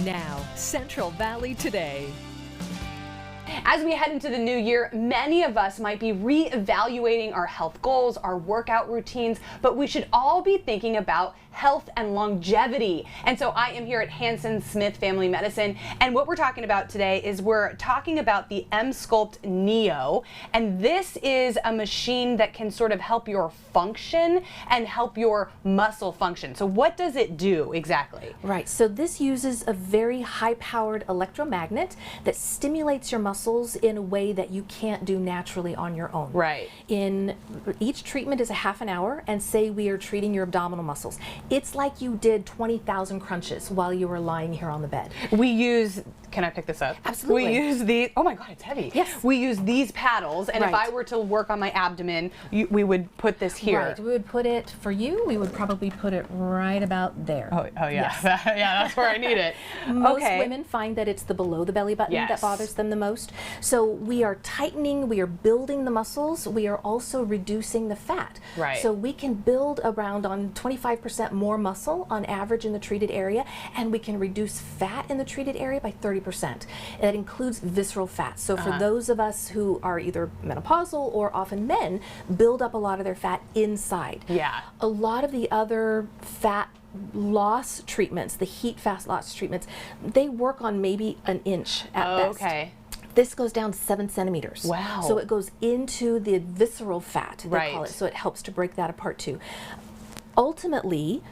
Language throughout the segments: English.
Now, Central Valley Today. As we head into the new year, many of us might be reevaluating our health goals, our workout routines, but we should all be thinking about health and longevity. And so I am here at Hansen-Smith Family Medicine, and what we're talking about today is we're talking about the M-Sculpt Neo, and this is a machine that can sort of help your function and help your muscle function. So what does it do exactly? Right, so this uses a very high-powered electromagnet that stimulates your muscles in a way that you can't do naturally on your own. Right. Each treatment is a half an hour, and say we are treating your abdominal muscles. It's like you did 20,000 crunches while you were lying here on the bed. We use, can I pick this up? Absolutely. We use these, oh my God, it's heavy. Yes. We use these paddles, and Right. if I were to work on my abdomen, we would put this here. Right, we would put it, for you, we would probably put it right about there. Oh yeah, Yes. yeah, that's where I need it. Most Okay. women find that it's the below the belly button Yes. that bothers them the most. So we are tightening, we are building the muscles, we are also reducing the fat. Right. So we can build around on 25% more muscle on average in the treated area, and we can reduce fat in the treated area by 30%. That includes visceral fat. So for those of us who are either menopausal or often men, build up a lot of their fat inside. Yeah. A lot of the other fat loss treatments, the heat fat loss treatments, they work on maybe an inch at best. Okay. This goes down 7 centimeters. Wow. So it goes into the visceral fat, they call Right. it. So it helps to break that apart too. Ultimately,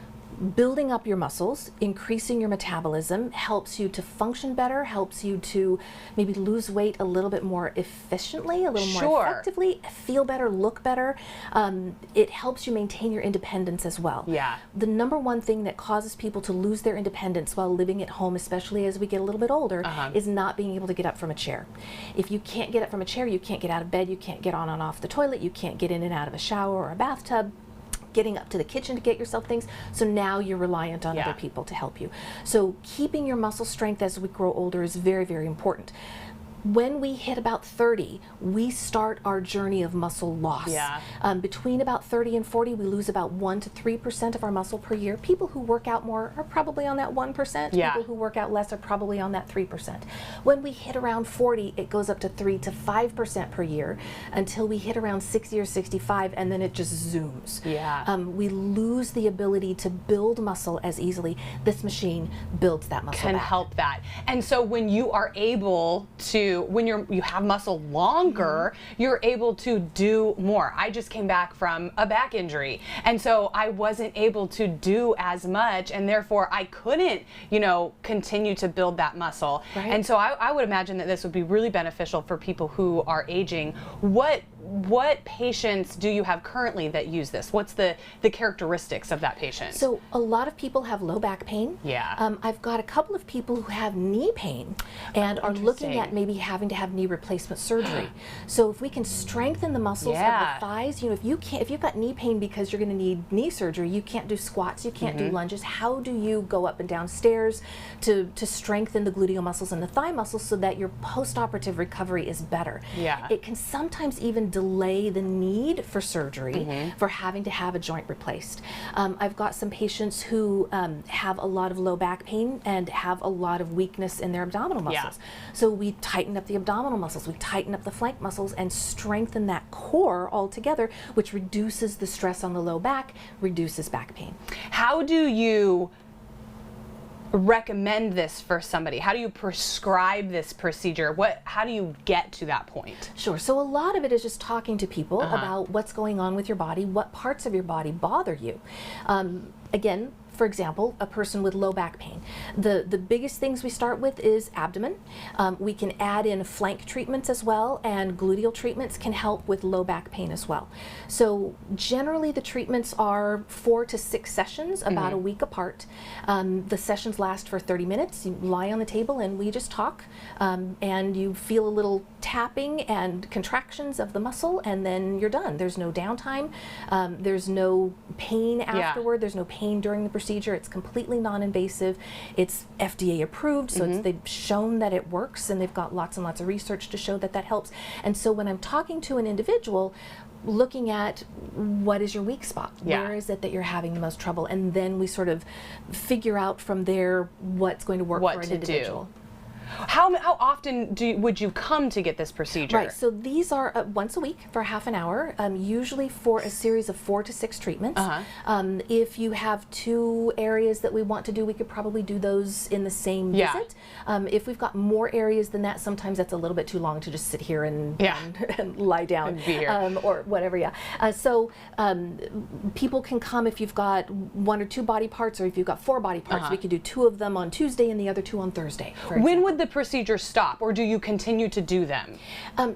building up your muscles, increasing your metabolism, helps you to function better, helps you to maybe lose weight a little bit more efficiently, a little more Sure. effectively, feel better, look better. It helps you maintain your independence as well. Yeah. The number one thing that causes people to lose their independence while living at home, especially as we get a little bit older, is not being able to get up from a chair. If you can't get up from a chair, you can't get out of bed, you can't get on and off the toilet, you can't get in and out of a shower or a bathtub, getting up to the kitchen to get yourself things. So now you're reliant on other people to help you. So keeping your muscle strength as we grow older is very, very important. When we hit about 30, we start our journey of muscle loss. Yeah. Between about 30 and 40, we lose about 1 to 3% of our muscle per year. People who work out more are probably on that 1%. Yeah. People who work out less are probably on that 3%. When we hit around 40, it goes up to 3 to 5% per year until we hit around 60 or 65, and then it just zooms. Yeah. We lose the ability to build muscle as easily. This machine builds that muscle Can back. help that. And so when you are able to, when you have muscle longer, you're able to do more. I just came back from a back injury, and so I wasn't able to do as much, and therefore I couldn't, continue to build that muscle. Right. And so I would imagine that this would be really beneficial for people who are aging. What patients do you have currently that use this? What's the characteristics of that patient? So a lot of people have low back pain. Yeah. I've got a couple of people who have knee pain and are looking Interesting. at maybe having to have knee replacement surgery. So if we can strengthen the muscles Yeah. of the thighs, if you've got knee pain because you're going to need knee surgery, you can't do squats, you can't do lunges. How do you go up and down stairs to strengthen the gluteal muscles and the thigh muscles so that your post-operative recovery is better? Yeah. It can sometimes even delay the need for surgery for having to have a joint replaced. I've got some patients who have a lot of low back pain and have a lot of weakness in their abdominal muscles. So we tighten up the abdominal muscles, we tighten up the flank muscles and strengthen that core altogether, which reduces the stress on the low back, reduces back pain. How do you recommend this for somebody? How do you prescribe this procedure? How do you get to that point? Sure. So a lot of it is just talking to people about what's going on with your body, what parts of your body bother you. Again, for example, a person with low back pain. The biggest things we start with is abdomen. We can add in flank treatments as well, and gluteal treatments can help with low back pain as well. So generally the treatments are 4 to 6 sessions, about a week apart. The sessions last for 30 minutes. You lie on the table and we just talk, and you feel a little tapping and contractions of the muscle, and then you're done. There's no downtime. There's no pain afterward. There's no pain during the procedure. It's completely non-invasive. It's FDA approved, so they've shown that it works, and they've got lots and lots of research to show that that helps. And so when I'm talking to an individual, looking at what is your weak spot, Yeah. where is it that you're having the most trouble, and then we sort of figure out from there what's going to work for an individual. How often would you come to get this procedure? Right, so these are once a week for half an hour, usually for a series of 4 to 6 treatments. If you have 2 areas that we want to do, we could probably do those in the same visit. If we've got more areas than that, sometimes that's a little bit too long to just sit here and lie down And be here. or whatever. So people can come if you've got 1 or 2 body parts, or if you've got 4 body parts. We could do 2 of them on Tuesday and the other 2 on Thursday. When would the procedure stop, or do you continue to do them?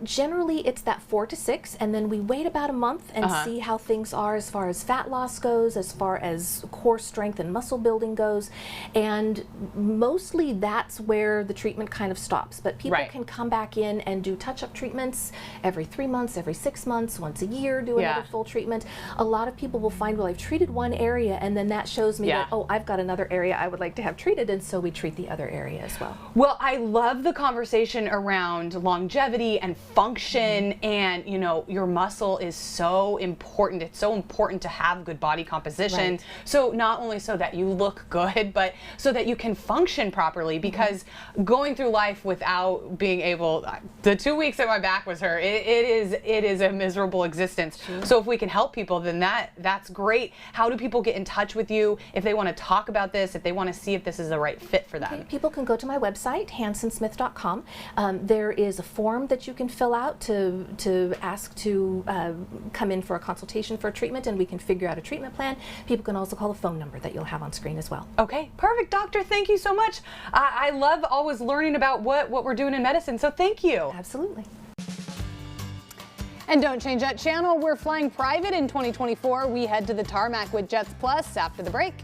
Generally, it's that 4 to 6, and then we wait about a month and see how things are as far as fat loss goes, as far as core strength and muscle building goes, and mostly that's where the treatment kind of stops. But people can come back in and do touch-up treatments every 3 months, every 6 months, once a year, do another full treatment. A lot of people will find, well, I've treated one area, and then that shows me that, oh, I've got another area I would like to have treated, and so we treat the other area as well. Well, I love the conversation around longevity and function, and you know, your muscle is so important. It's so important to have good body composition. So not only so that you look good, but so that you can function properly, because going through life without being able, the 2 weeks that my back was hurt, it is a miserable existence. So if we can help people, then that's great. How do people get in touch with you if they want to talk about this, if they want to see if this is the right fit for them? People can go to my website, Hansen-Smith.com. There is a form that you can fill out to ask to come in for a consultation for a treatment, and we can figure out a treatment plan. People can also call the phone number that you'll have on screen as well. Okay, perfect, doctor. Thank you so much. I love always learning about what we're doing in medicine, so thank you. Absolutely. And don't change that channel. We're flying private in 2024. We head to the tarmac with Jets Plus after the break.